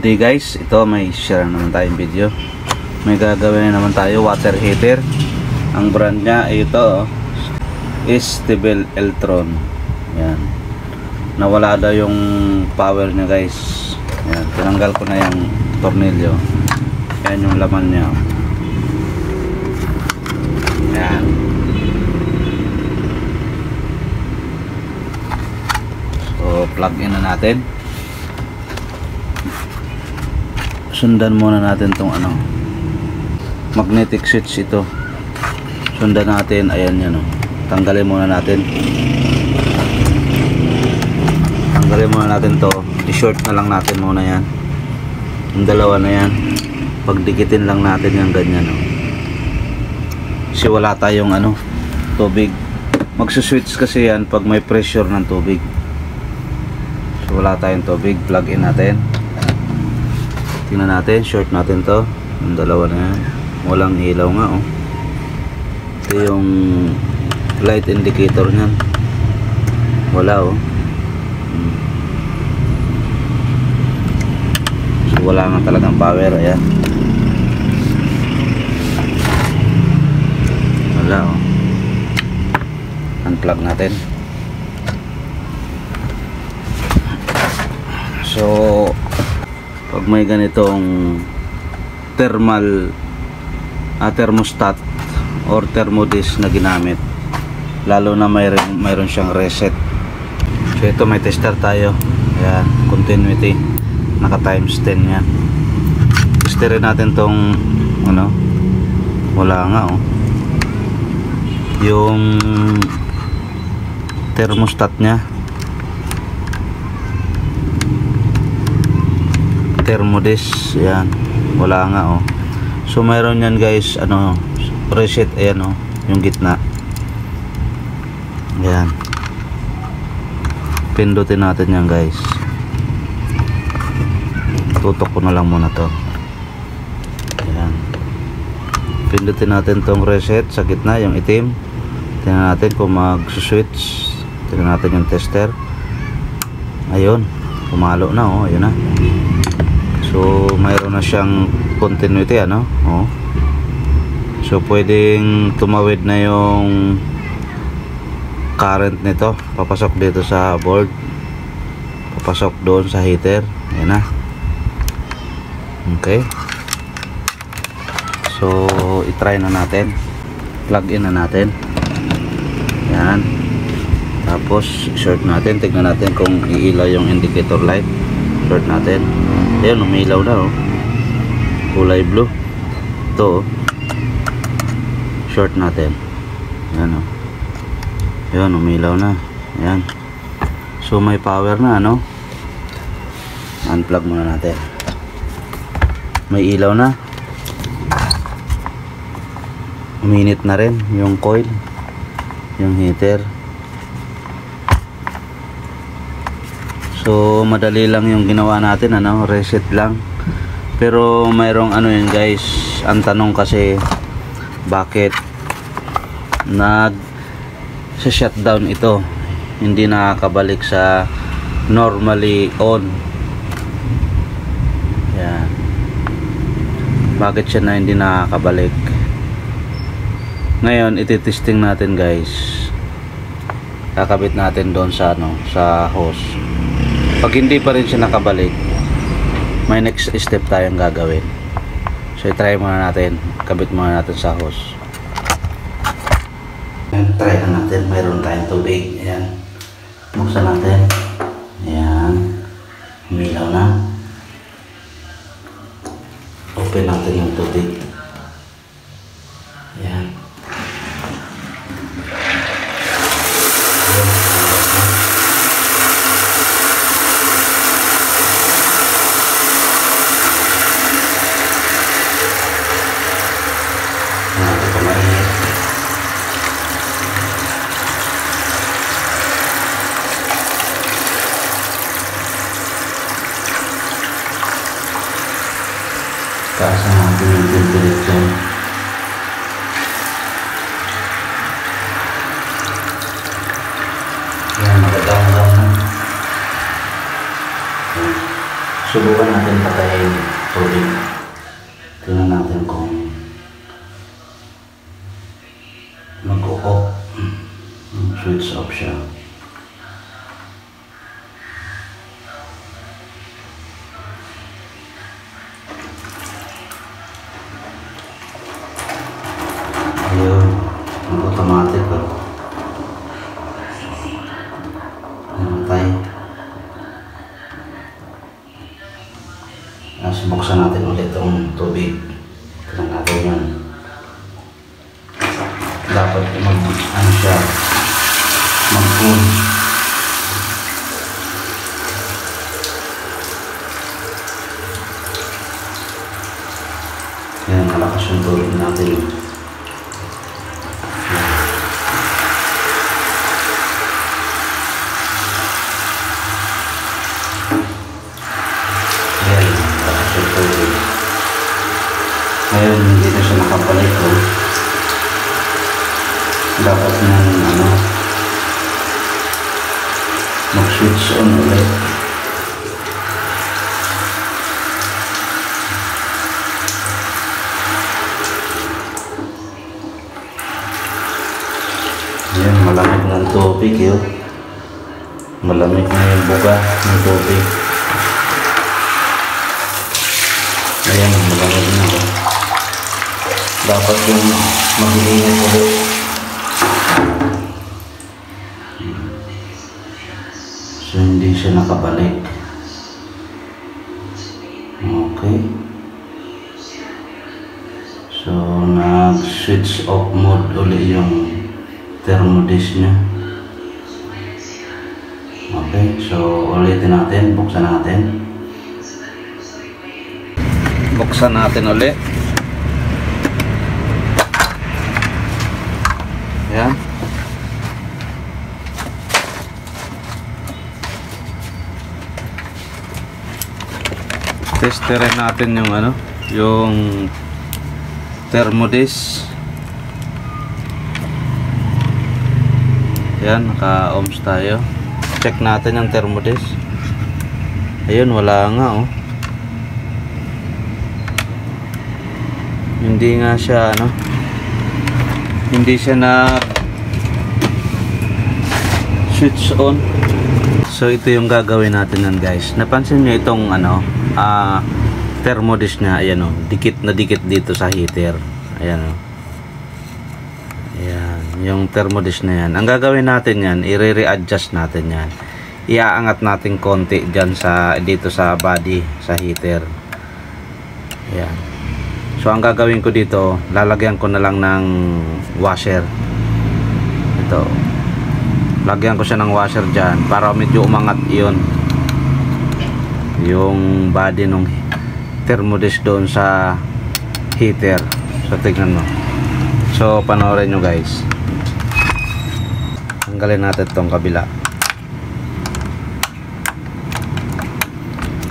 Today guys, ito may share naman tayong video. May gagawin naman tayo, water heater. Ang brand niya ay ito, is Stiebel Eltron. Yan. Nawala daw yung power niya guys. Yan, tinanggal ko na yung tornilyo. Yan yung laman niya. Yan. So plug in na natin. Sundan muna natin tong magnetic switch ito. Sundan natin, ayan yan. Tanggalin muna natin. Tanggalin muna natin to. I-short na lang natin muna yan. Yung dalawa na yan. Pagdikitin lang natin yung ganyan. Kasi wala tayong tubig. Magsuswitch kasi yan pag may pressure ng tubig. So wala tayong tubig. Plug in natin. Tingnan natin, short natin to. Yung dalawa na yan. Walang ilaw nga Ito yung light indicator niyan. Wala So wala nga talagang power. Ayan. Wala Unplug natin. So pag may ganitong thermostat or thermodisc na ginamit, lalo na mayroon siyang reset. So ito may tester tayo. Ayan, continuity, naka times 10 yan. Testerin natin tong wala nga yung thermostat nya, thermodisc. Yan, wala nga So mayroon yan guys, reset. Ayan yung gitna. Yan, pindutin natin yan guys. Tutok ko na lang muna to. Ayan, pindutin natin tong reset sa gitna, yung itim. Tingnan natin kung mag-switch. Tingnan natin yung tester. Ayun, pumalo na ayun na. So mayroon na siyang continuity So pwedeng tumawid na yung current nito, papasok dito sa board, papasok doon sa heater. Ayan na. Okay. So i-try na natin. Plug in na natin. Yan. Tapos short natin, tignan natin kung iilaw yung indicator light. Short natin. Ayun, umilaw na kulay blue. Ito short natin. Ayan Ayun, umilaw na. Ayan. So may power na Unplug muna natin. May ilaw na. Uminit na rin yung coil, yung heater. So madali lang yung ginawa natin, reset lang. Pero mayroong yun guys, ang tanong kasi bakit sa shutdown ito, hindi nakakabalik sa normally on. Yan. Bakit siya hindi nakakabalik? Ngayon ititesting natin guys. Kakabit natin doon sa sa hose. Pag hindi pa rin siya nakabalik, may next step tayong gagawin. So i-try muna natin. Kabit muna natin sa hose. Try na natin. Mayroon tayong tubig. Ayan. Buksan natin. Ayan. Umilaw na. Open natin yung tubig. Ayan. Taas natin yung temperature. Subukan natin patayin tubig. Tingnan natin kung mag-o-off. Switch off siya. Ayun, automatic oh. Namatay. Buksan natin ulit itong tubig. Tignan natin yan. Dapat ano siya, mag-cool. Yan, malakas yung tubig natin. Ngayon, hindi na siya nakabalik ko. Dapat nang mag-switch on ulit. Ayan, malamig ng tubig yun. Malamig na yung buga ng tubig. Ayan, malamig na ba? Dapat yung mag-iinit ulit. So, hindi siya nakabalik. Okay. So, nag-switch off mode ulit yung thermodish niya. Okay. So, ulitin natin. Buksan natin. Buksan natin ulit. Ayan. Testerin natin yung yung thermodish. Ayan, naka-ohms tayo. Check natin yung thermodish. Ayun, wala nga oh. Hindi nga siya hindi siya na switch on. So ito yung gagawin natin nan guys. Napansin nyo itong thermodish nya, ayan oh, dikit na dikit dito sa heater. Ayan oh. Ayan, yung thermodish na yan. Ang gagawin natin yan, i-re-adjust natin yan. Iaangat natin konti dyan dito sa body, sa heater. Ayan. So ang gagawin ko dito, lalagyan ko na lang ng washer. Ito. Lagyan ko siya ng washer dyan para medyo umangat yun. Yung body ng thermodish doon sa heater. So tignan mo. So panoorin nyo guys. Tanggalin natin itong kabila.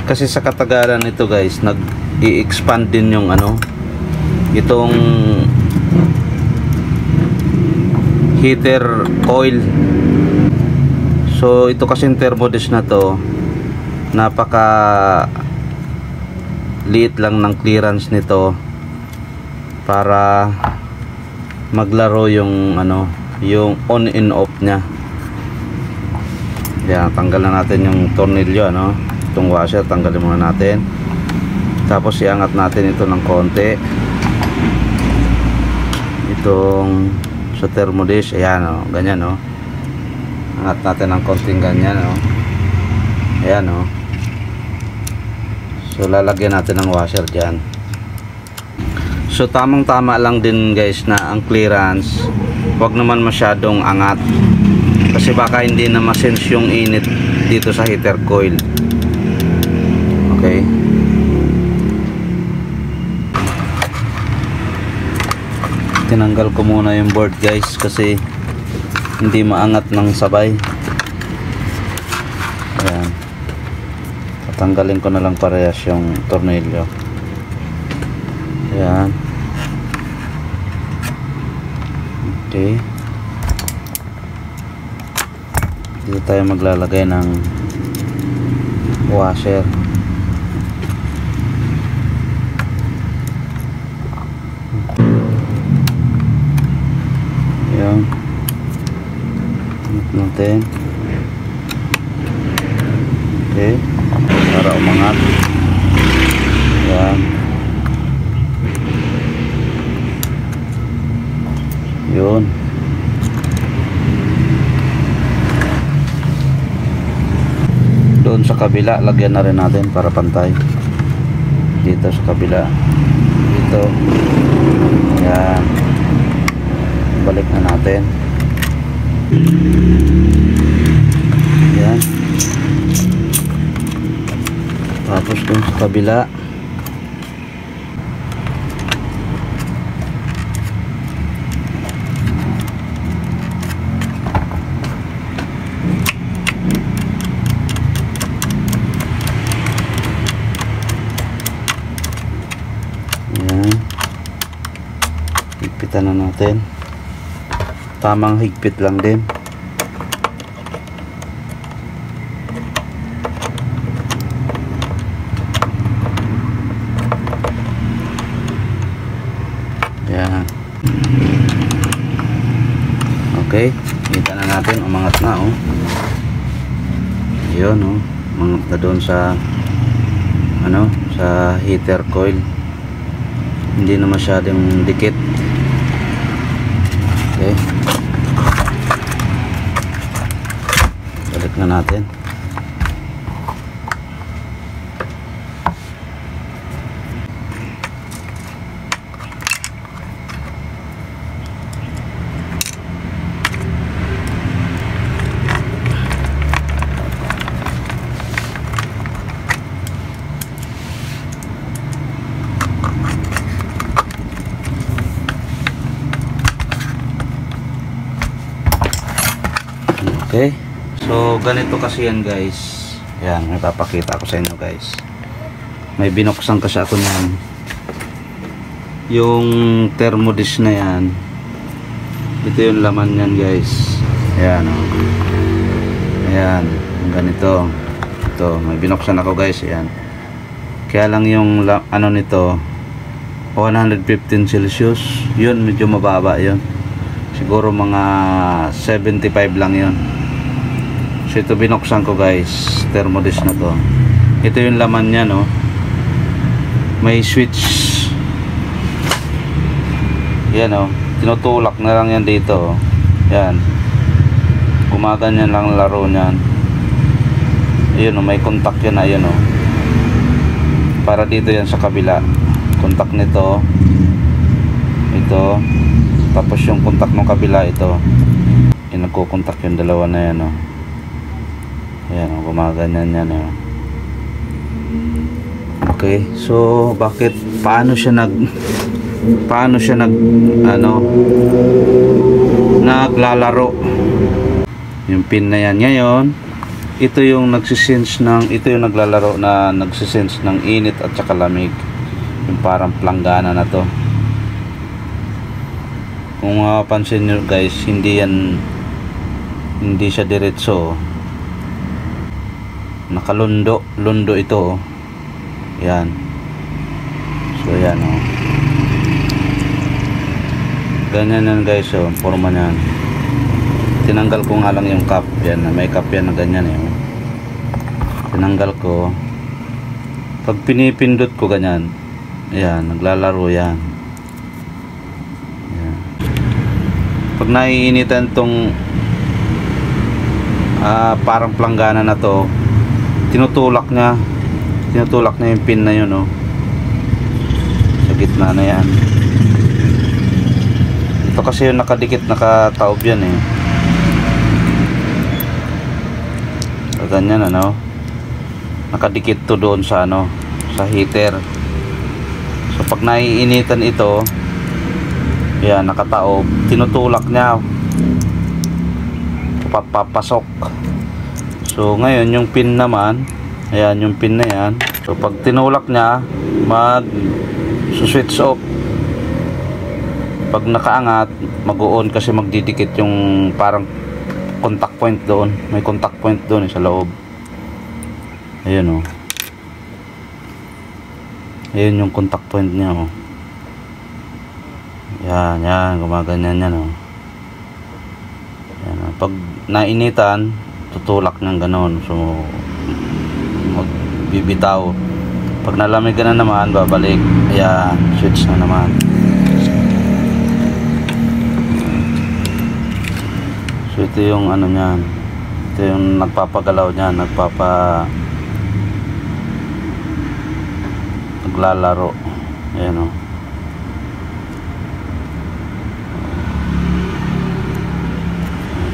Kasi sa katagalan nito guys, nag-i-expand din yung itong heater coil. So ito kasing thermodish na to, napaka liit lang ng clearance nito para maglaro yung yung on and off nya. Yan, tanggal na natin yung tornilyo itong washer, tanggalin muna natin. Tapos iangat natin ito ng konti. Itong sa thermodish, ayan ganyan angat natin ng konting ganyan ayan so lalagyan natin ng washer dyan. So tamang tama lang din guys na ang clearance, wag naman masyadong angat kasi baka hindi na masense yung init dito sa heater coil. Okay, tinanggal ko muna yung board guys kasi hindi maangat ng sabay. Ayan, tatanggalin ko na lang parehas yung tornilyo. Ayan, okay, dito tayo maglalagay ng washer. natin. Okay, para umangat. Yan. Yun. Doon sa kabila, lagyan na rin natin para pantay. Dito sa kabila. Dito. Yan. Balik na natin. Yan. Tapos doon sa kabila. Yan. Higpitan na natin. Tamang higpit lang din. Yan. Okay, kita na natin, umangat na oh. Yun oh, umangat na doon sa ano, sa heater coil. Hindi na masyadong dikit. Okay. Balik na natin. Okay, so ganito kasi yan guys. Yan, ipapakita ko sa inyo guys. May binuksan kasi ako niyan. Yung thermodish na yan, ito yung laman yan guys. Ayan oh. Ayan, ganito. Ito, may binuksan ako guys. Ayan. Kaya lang yung ano nito 115 Celsius. Yun, medyo mababa yun. Siguro mga 75 lang yun. So ito binuksan ko guys, thermodish na to. Ito yung laman niya no. May switch. Yan oh, tinutulak na lang yan dito oh. Yan. Gumaganyan lang laro niyan. Ayun oh, may contact yan, ayun oh. Para dito yan sa kabila. Contact nito. Ito. Tapos yung contact ng kabila ito. Yung nagko-contact yung dalawa na yan oh. Ayan, gumaganyan yan eh. Okay, so bakit paano siya naglalaro? Yung pin na yan ngayon, ito yung nagsisense ng, ito yung naglalaro na nagsisense ng init at saka lamig. Yung parang planggana na to. Kung mapapansin nyo guys, hindi siya diretso. Nakalundo ito oh. Yan. So yan oh. Ganyan yan guys oh, forma niyan. Tinanggal ko nga lang yung cap. Yan, may cap yan na ganyan eh. Tinanggal ko. Pag pinipindot ko ganyan, ayan, naglalaro yan. Ayan. Pag naiinitan tong parang planggana na to, tinutulak niya yung pin na yun oh. Sa gitna na yan. Ito kasi yung nakadikit, nakataob yan eh. So ganyan ano, nakadikit to doon sa ano, sa heater. So pag naiinitan ito, yan, nakataob, tinutulak niya, papasok. So ngayon yung pin naman, ayan yung pin na yan. So pag tinulak niya, switch off. Pag nakaangat, mag-on kasi magdidikit yung parang contact point doon. May contact point doon sa loob. Ayun oh. Ayun yung contact point niya oh. Yan, gumaganyan yan oh. Yan, Pag nainitan, tutulak ng ganon. So, magbibitaw. Pag nalamig ka na naman, babalik. Ayan, switch na naman. So, ito yung ano niyan. Ito yung nagpapagalaw niyan. Naglalaro. Ayan o.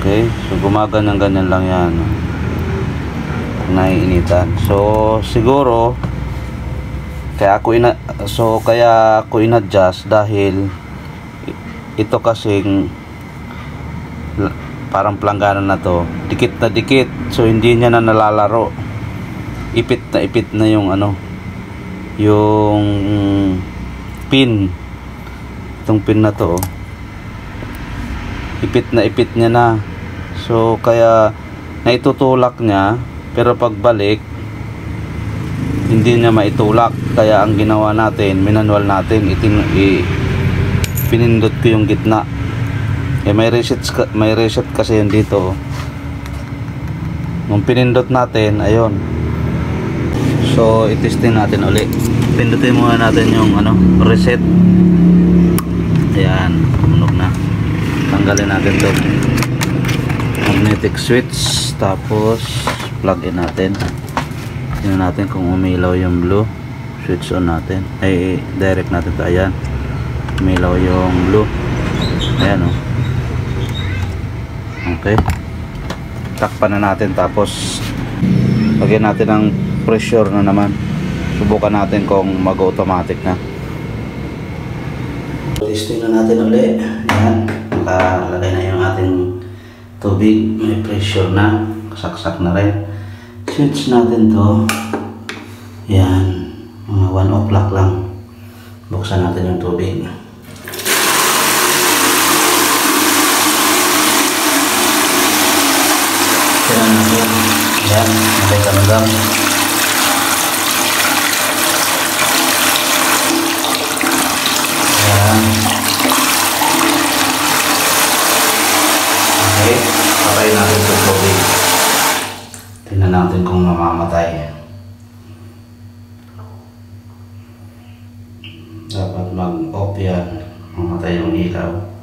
Okay, so gumaganyan-ganyan lang yan. Naiinitan. So, siguro kaya ako inadjust dahil ito kasing parang planggana na to. Dikit na dikit. So, hindi niya na nalalaro. Ipit na yung ano, yung pin. Itong pin na to. Ipit niya na. So, kaya naitutulak niya, pero pagbalik hindi niya maitulak. Kaya ang ginawa natin, minanwal natin, pinindot ko yung gitna. May reset kasi yun dito. Nung pinindot natin, ayun. So, itesting natin ulit. Pindutin muna natin yung ano, reset. Ayan, tumunog na. Tanggalin natin to magnetic switch, tapos plug in natin. Tingnan natin kung umilaw yung blue. Switch on natin, ay direct natin to. Ayan, umilaw yung blue. Ayan o. Okay, takpan na natin, tapos lagyan natin ng pressure na naman. Subukan natin kung mag-automatic na. Testing na natin ulit. Ayan, nakalagay na yung ating tubig, may pressure na, saksak na rin. Switch natin to. Yan, mga 1 o'clock lang. Buksan natin yung tubig. Tignan natin. Yan, nakikandam. Yan. Okay, patay natin sa tubig. Tingnan natin kung mamamatay. Dapat mag-off yan. Mamatay yung ilaw.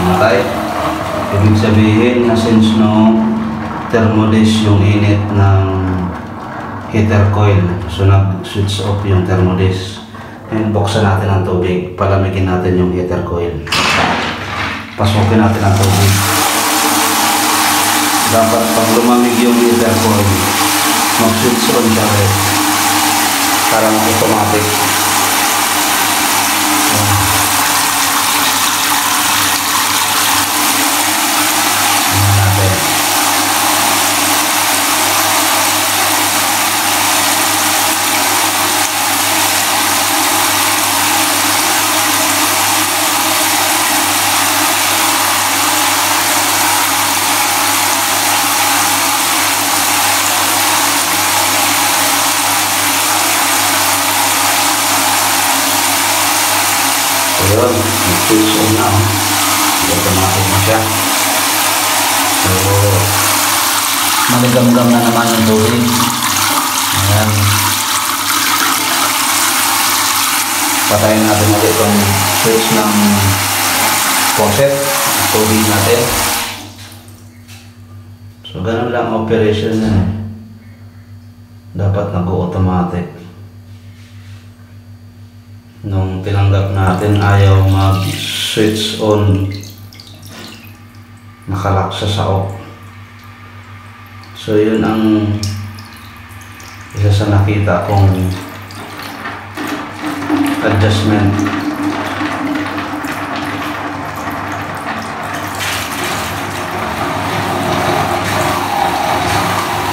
Namatay. Ibig sabihin na since no thermodis yung init ng heater coil, so nag-switch off yung thermodis. And buksan natin ang tubig, palamigin natin yung heater coil. Pasukin natin ang tubig. Dapat pag lumamig yung heater coil, mag-switch on siya rin para automatic. Ayun, switch on na. Automatic na siya. So, maligamgam na naman yung tubig. Ayan. Patayin natin ulit itong switch ng faucet. Tubig natin. So, ganun lang operation na. Dapat nag-automatic. Nung tinanggap natin ayaw mag-switch on, nakalock siya sa off. So yun ang isa sa nakita kong adjustment.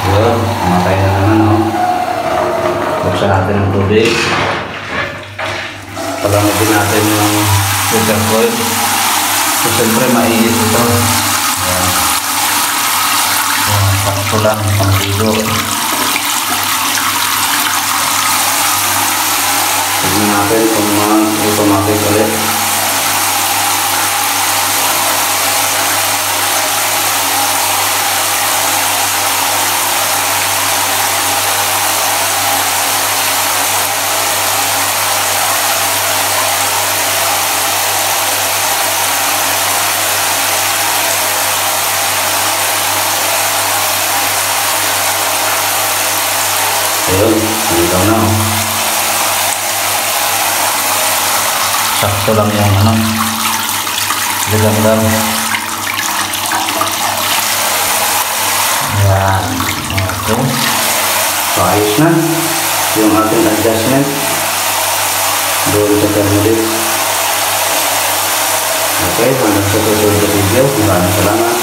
Well, matay na naman, no? Buksan natin ang tubig. Palamigin natin yung filter coil. So, siyempre mainit ito. Ayan. Sakto lang pang-ligo. Tignan natin kung automatic ulit. Ayun, naligaw na. Sakto lang yung ligang lang. Ayan, okay. So, ayos na yung ating adjustment doon sa thermodix. Okay, hanggang sa susunod na video. Maraming salamat.